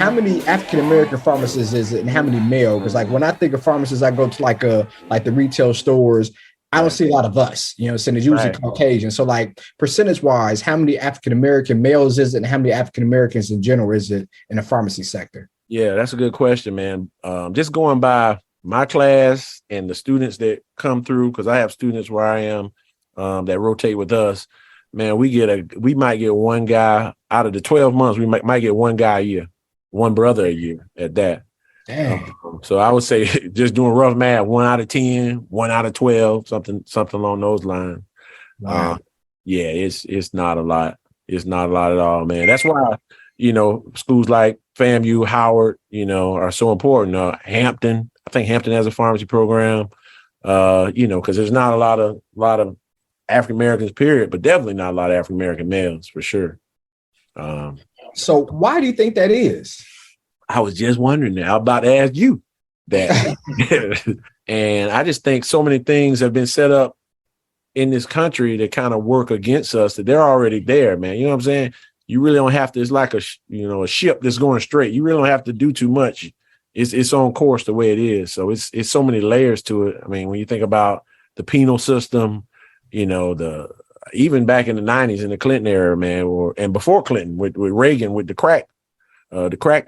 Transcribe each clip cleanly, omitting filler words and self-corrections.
how many African American pharmacists is it, and how many male? Because like when I think of pharmacists, I go to like the retail stores. I don't see a lot of us, so it's usually Caucasian. So like percentage wise, how many African American males is it, and how many African Americans in general is it in the pharmacy sector? Yeah, that's a good question, man. Just going by my class and the students that come through, because I have students where I am that rotate with us. Man, we might get one guy out of the 12 months. We might get one guy a year, one brother a year at that. Dang. So I would say, just doing rough math, 1 out of 10, 1 out of 12, something along those lines. Wow. Yeah, it's not a lot. It's not a lot at all, man. That's why, schools like FAMU, Howard, are so important. Hampton, I think Hampton has a pharmacy program, because there's not a lot of African Americans, period, but definitely not a lot of African American males for sure. So why do you think that is? I was just wondering that. I was about to ask you that. And I just think so many things have been set up in this country that kind of work against us, that they're already there, man. You know what I'm saying? You really don't have to. It's like a ship that's going straight. You really don't have to do too much. It's on course the way it is. So it's so many layers to it. I mean, when you think about the penal system, even back in the 90s in the Clinton era, man, and before Clinton with Reagan with the crack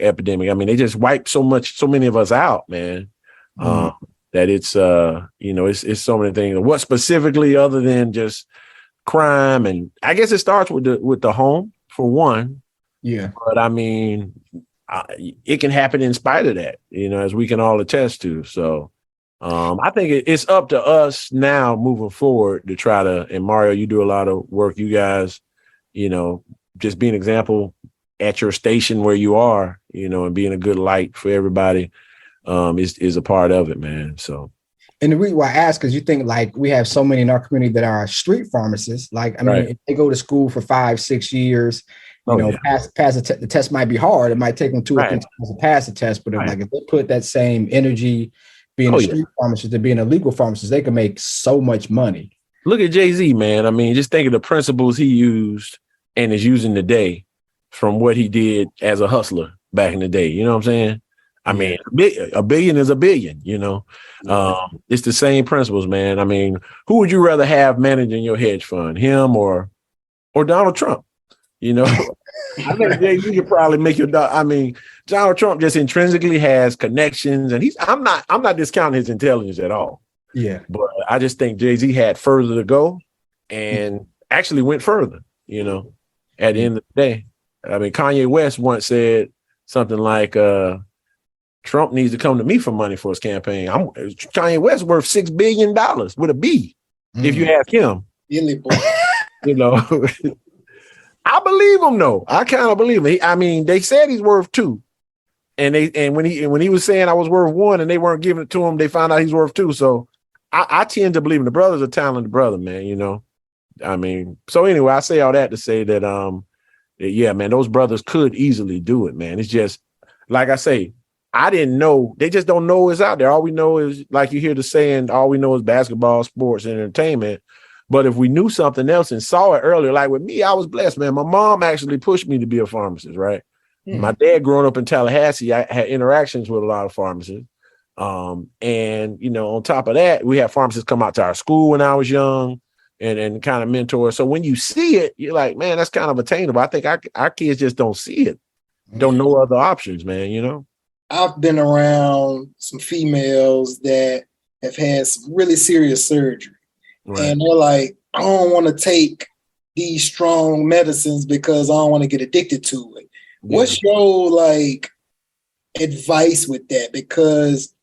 epidemic. I mean, they just wiped so many of us out, man. That it's so many things. What specifically other than just crime? And I guess it starts with the home for one. Yeah. But I mean, it can happen in spite of that, as we can all attest to. So I think it's up to us now moving forward to try to, and Mario, you do a lot of work, you guys, just be an example at your station where you are, and being a good light for everybody is a part of it, man. So. And the reason why I ask, because you think like we have so many in our community that are street pharmacists. Like, I mean, if they go to school for 5-6 years, pass the test might be hard. It might take them 2 or 3 times to pass the test. But if they put that same energy being a street pharmacist to being a legal pharmacist, they can make so much money. Look at Jay-Z, man. I mean, just think of the principles he used and is using today from what he did as a hustler back in the day. You know what I'm saying? I mean, a billion is a billion, It's the same principles, man. I mean, who would you rather have managing your hedge fund, him or Donald Trump? I think Jay-Z could probably make Donald Trump just intrinsically has connections, and I'm not discounting his intelligence at all. Yeah. But I just think Jay-Z had further to go and actually went further, at the end of the day. I mean, Kanye West once said something like, Trump needs to come to me for money for his campaign. Kanye West worth $6 billion with a B. If you ask him, I believe him though. I kind of believe him. They said he's worth 2, and when he was saying I was worth 1, and they weren't giving it to him, they found out he's worth 2. So I tend to believe him. The brother's a talented brother, man. I mean, so anyway, I say all that to say that yeah, man, those brothers could easily do it, man. It's just like I say. I didn't know. They just don't know it's out there. All we know is, like you hear the saying, all we know is basketball, sports, and entertainment. But if we knew something else and saw it earlier, like with me, I was blessed, man. My mom actually pushed me to be a pharmacist, right? My dad growing up in Tallahassee, I had interactions with a lot of pharmacists. And, on top of that, we had pharmacists come out to our school when I was young and kind of mentor. So when you see it, you're like, man, that's kind of attainable. I think our kids just don't see it. Don't know other options, man, I've been around some females that have had some really serious surgery. Right. And they're like, I don't want to take these strong medicines because I don't want to get addicted to it. Yeah. What's your advice with that? Because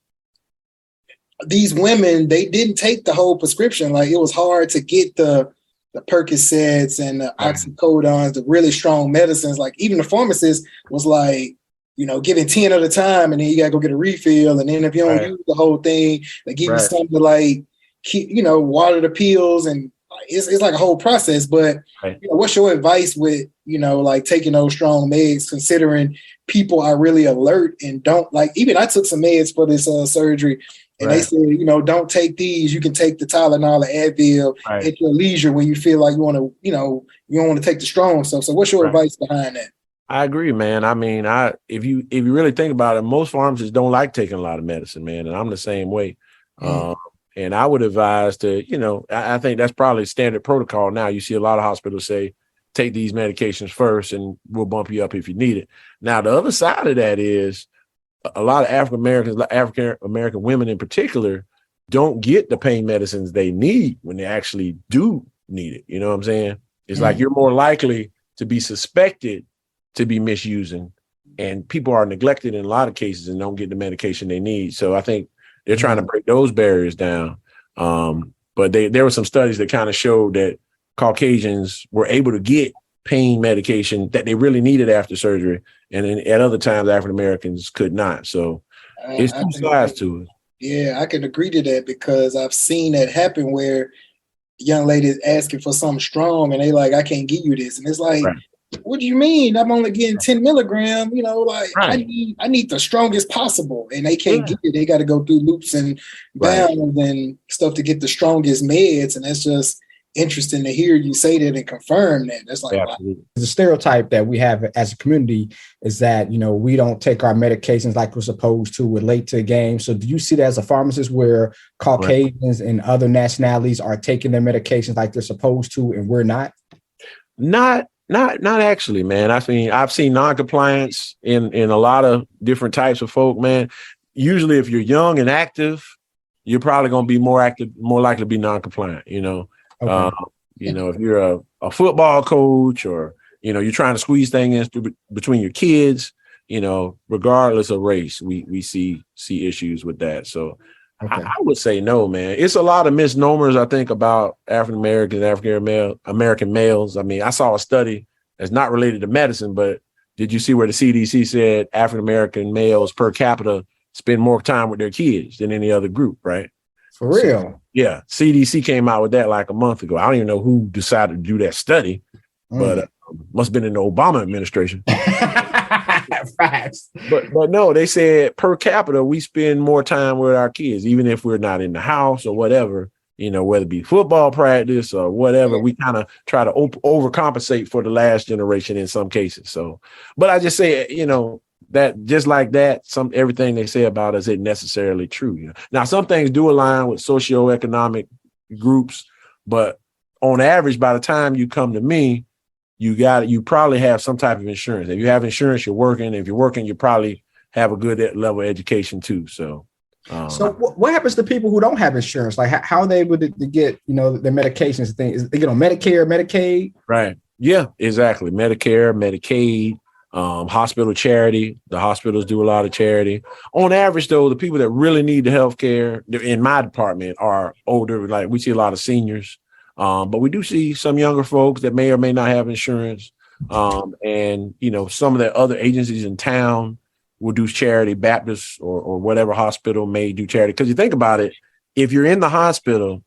these women, they didn't take the whole prescription. Like, it was hard to get the Percocets and the oxycodones, the really strong medicines. Like, even the pharmacist was like, giving 10 at a time, and then you gotta go get a refill. And then if you don't use the whole thing, they give you something to keep, water the pills, and it's like a whole process. But what's your advice with, taking those strong meds, considering people are really alert and don't even I took some meds for this surgery, and they said, don't take these. You can take the Tylenol or Advil at your leisure when you feel like you want to, you don't want to take the strong stuff. So what's your advice behind that? I agree, man. I mean, if you really think about it, most pharmacists don't like taking a lot of medicine, man, and I'm the same way. And I would advise to, I think that's probably standard protocol now. You see a lot of hospitals say, take these medications first, and we'll bump you up if you need it. Now, the other side of that is a lot of African American women in particular, don't get the pain medicines they need when they actually do need it. You know what I'm saying? It's like you're more likely to be suspected to be misusing, and people are neglected in a lot of cases and don't get the medication they need. So I think they're trying to break those barriers down. But there were some studies that kind of showed that Caucasians were able to get pain medication that they really needed after surgery, and then at other times African Americans could not. So it's two sides to it. Yeah, I can agree to that, because I've seen that happen where a young lady is asking for something strong and they like, I can't give you this. And it's like, what do you mean? I'm only getting 10 milligrams, I need the strongest possible, and they can't get it. They got to go through loops and bounds and stuff to get the strongest meds. And that's just interesting to hear you say that and confirm that. That's like, wow. The stereotype that we have as a community is that, we don't take our medications like we're supposed to. We're late to the game. So do you see that as a pharmacist where Caucasians and other nationalities are taking their medications like they're supposed to, and we're not? Not actually, man. I mean, I've seen non-compliance in a lot of different types of folk, man. Usually if you're young and active, you're probably going to be more likely to be non-compliant, Okay. If you're a football coach, or, you're trying to squeeze things in between your kids, regardless of race, we see issues with that. So I would say no, man. It's a lot of misnomers, I think, about African American males. I mean, I saw a study that's not related to medicine, but did you see where the CDC said African American males per capita spend more time with their kids than any other group, right? For real? So, yeah. CDC came out with that like a month ago. I don't even know who decided to do that study, but must have been in the Obama administration. Facts. But no, they said per capita, we spend more time with our kids, even if we're not in the house or whatever, whether it be football practice or whatever, we kind of try to overcompensate for the last generation in some cases. So, but I just say, that just like that, everything they say about us isn't necessarily true. Now, some things do align with socioeconomic groups, but on average, by the time you come to me, you probably have some type of insurance. If you have insurance, you're working. If you're working, you probably have a good level of education too. So, what happens to people who don't have insurance? Like, how are they able to get, their medications and things? They get on Medicare, Medicaid? Right. Yeah, exactly. Medicare, Medicaid, hospital charity. The hospitals do a lot of charity. On average, though, the people that really need the health care in my department are older. Like, we see a lot of seniors. But we do see some younger folks that may or may not have insurance. And, some of the other agencies in town will do charity, Baptist or whatever hospital may do charity. Because you think about it, if you're in the hospital,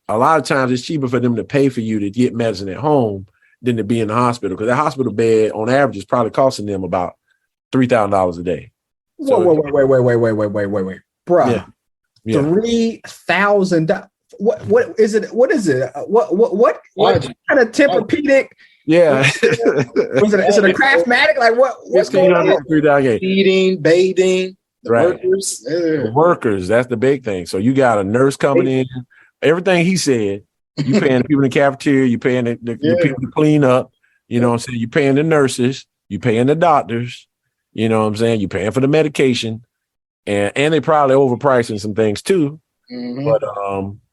a lot of times it's cheaper for them to pay for you to get medicine at home than to be in the hospital. Because that hospital bed on average is probably costing them about $3,000 a day. Wait, bro. Yeah. $3,000. What is it? What kind of Tempur-Pedic? Yeah. Is it a Craftmatic? Like what's going on? Feeding, bathing, workers. The workers, that's the big thing. So you got a nurse coming in. Everything he said, you paying the people in the cafeteria, you paying the people to clean up, you know what I'm saying? You paying the nurses, you paying the doctors, you know what I'm saying? You paying for the medication, and they probably overpricing some things too.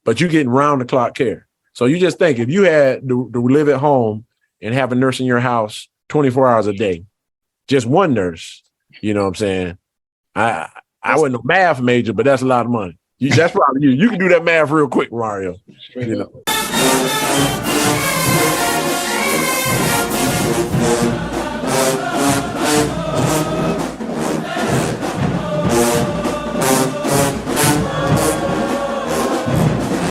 But you getting round the clock care. So you just think if you had to live at home and have a nurse in your house 24 hours a day, just one nurse, you know what I'm saying? I wasn't a math major, but that's a lot of money. That's probably you. You can do that math real quick, Mario. You know.